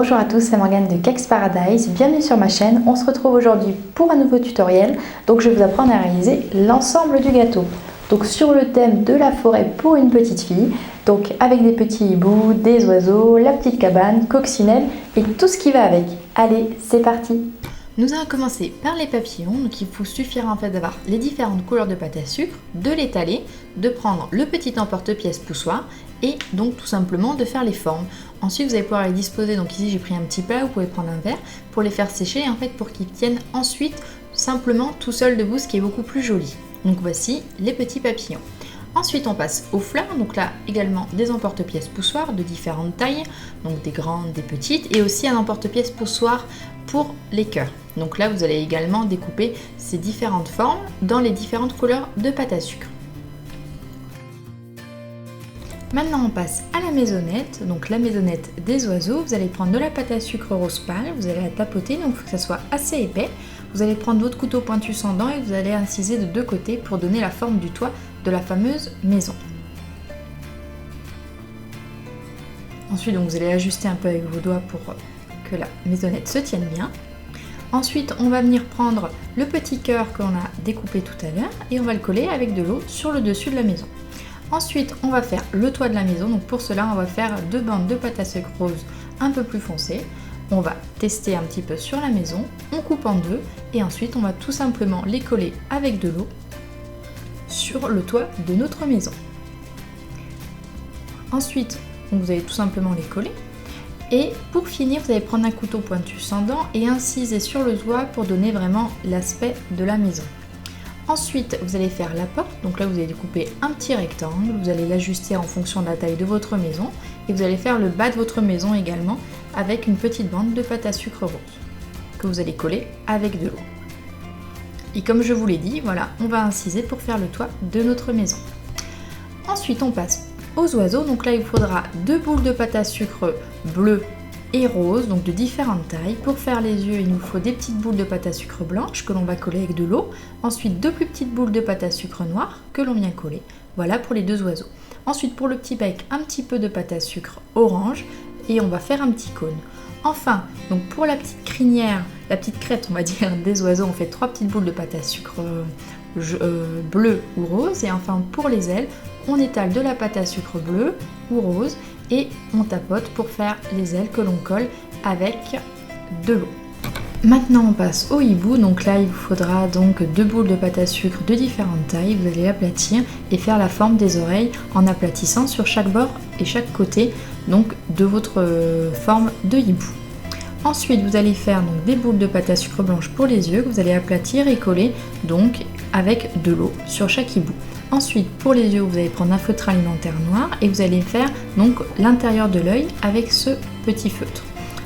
Bonjour à tous, c'est Morgane de Cakes Paradise, bienvenue sur ma chaîne. On se retrouve aujourd'hui pour un nouveau tutoriel. Donc je vais vous apprendre à réaliser l'ensemble du gâteau. Donc sur le thème de la forêt pour une petite fille, donc avec des petits hiboux, des oiseaux, la petite cabane, coccinelle et tout ce qui va avec. Allez, c'est parti! Nous allons commencer par les papillons, donc il vous suffira en fait d'avoir les différentes couleurs de pâte à sucre, de l'étaler, de prendre le petit emporte-pièce poussoir et donc tout simplement de faire les formes. Ensuite vous allez pouvoir les disposer, donc ici j'ai pris un petit plat, vous pouvez prendre un verre pour les faire sécher en fait pour qu'ils tiennent ensuite simplement tout seuls debout, ce qui est beaucoup plus joli. Donc voici les petits papillons. Ensuite on passe aux fleurs, donc là également des emporte-pièces poussoirs de différentes tailles, donc des grandes, des petites, et aussi un emporte-pièces poussoir pour les cœurs. Donc là vous allez également découper ces différentes formes dans les différentes couleurs de pâte à sucre. Maintenant on passe à la maisonnette, donc la maisonnette des oiseaux. Vous allez prendre de la pâte à sucre rose pâle, vous allez la tapoter, donc il faut que ça soit assez épais. Vous allez prendre votre couteau pointu sans dents et vous allez inciser de deux côtés pour donner la forme du toit de la fameuse maison. Ensuite donc, vous allez ajuster un peu avec vos doigts pour que la maisonnette se tienne bien. Ensuite on va venir prendre le petit cœur que l'on a découpé tout à l'heure et on va le coller avec de l'eau sur le dessus de la maison. Ensuite on va faire le toit de la maison, donc pour cela on va faire deux bandes de pâte à sucre rose un peu plus foncées. On va tester un petit peu sur la maison, on coupe en deux et ensuite on va tout simplement les coller avec de l'eau sur le toit de notre maison. Ensuite vous allez tout simplement les coller et pour finir vous allez prendre un couteau pointu sans dents et inciser sur le toit pour donner vraiment l'aspect de la maison. Ensuite vous allez faire la porte, donc là vous allez découper un petit rectangle, vous allez l'ajuster en fonction de la taille de votre maison et vous allez faire le bas de votre maison également avec une petite bande de pâte à sucre rose que vous allez coller avec de l'eau. Et comme je vous l'ai dit, voilà, on va inciser pour faire le toit de notre maison. Ensuite on passe aux oiseaux, donc là il faudra deux boules de pâte à sucre bleu et rose, donc de différentes tailles. Pour faire les yeux, il nous faut des petites boules de pâte à sucre blanche que l'on va coller avec de l'eau. Ensuite, deux plus petites boules de pâte à sucre noire que l'on vient coller. Voilà pour les deux oiseaux. Ensuite, pour le petit bec, un petit peu de pâte à sucre orange et on va faire un petit cône. Enfin, donc pour la petite crinière, la petite crête, on va dire, des oiseaux, on fait trois petites boules de pâte à sucre bleu ou rose. Et enfin, pour les ailes, on étale de la pâte à sucre bleue ou rose et on tapote pour faire les ailes que l'on colle avec de l'eau. Maintenant on passe au hibou, donc là il vous faudra donc deux boules de pâte à sucre de différentes tailles, vous allez l'aplatir et faire la forme des oreilles en aplatissant sur chaque bord et chaque côté donc de votre forme de hibou. Ensuite vous allez faire donc des boules de pâte à sucre blanche pour les yeux que vous allez aplatir et coller donc avec de l'eau sur chaque hibou. Ensuite pour les yeux vous allez prendre un feutre alimentaire noir et vous allez faire donc l'intérieur de l'œil avec ce petit feutre.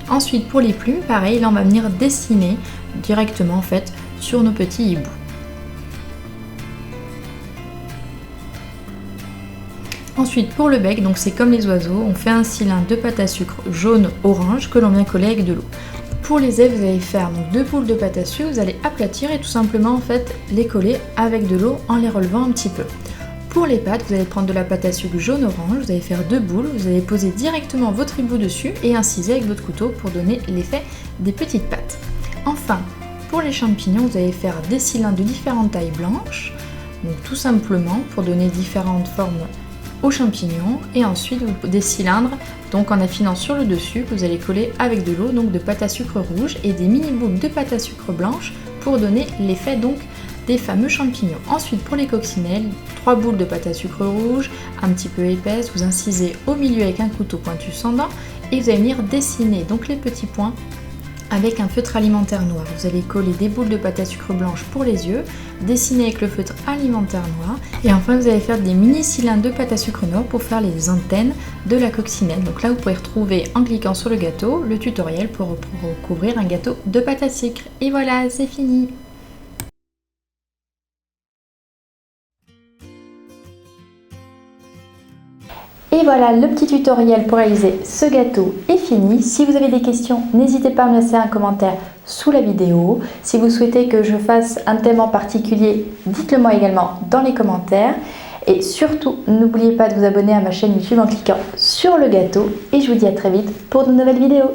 Ensuite pour les plumes pareil, là on va venir dessiner directement en fait sur nos petits hiboux. Ensuite pour le bec, donc c'est comme les oiseaux, on fait un cylindre de pâte à sucre jaune-orange que l'on vient coller avec de l'eau. Pour les ailes, vous allez faire donc deux boules de pâte à sucre, vous allez aplatir et tout simplement en fait les coller avec de l'eau en les relevant un petit peu. Pour les pattes, vous allez prendre de la pâte à sucre jaune-orange, vous allez faire deux boules, vous allez poser directement votre hibou dessus et inciser avec votre couteau pour donner l'effet des petites pattes. Enfin, pour les champignons, vous allez faire des cylindres de différentes tailles blanches, donc tout simplement pour donner différentes formes aux champignons et ensuite des cylindres donc en affinant sur le dessus que vous allez coller avec de l'eau donc de pâte à sucre rouge et des mini boules de pâte à sucre blanche pour donner l'effet donc des fameux champignons. Ensuite pour les coccinelles, 3 boules de pâte à sucre rouge un petit peu épaisse, vous incisez au milieu avec un couteau pointu sans dents et vous allez venir dessiner donc les petits points avec un feutre alimentaire noir. Vous allez coller des boules de pâte à sucre blanche pour les yeux, dessiner avec le feutre alimentaire noir et enfin vous allez faire des mini cylindres de pâte à sucre noir pour faire les antennes de la coccinelle. Donc là vous pouvez retrouver en cliquant sur le gâteau le tutoriel pour recouvrir un gâteau de pâte à sucre. Et voilà, c'est fini! Et voilà, le petit tutoriel pour réaliser ce gâteau est fini. Si vous avez des questions, n'hésitez pas à me laisser un commentaire sous la vidéo. Si vous souhaitez que je fasse un thème en particulier, dites-le moi également dans les commentaires. Et surtout, n'oubliez pas de vous abonner à ma chaîne YouTube en cliquant sur le gâteau. Et je vous dis à très vite pour de nouvelles vidéos.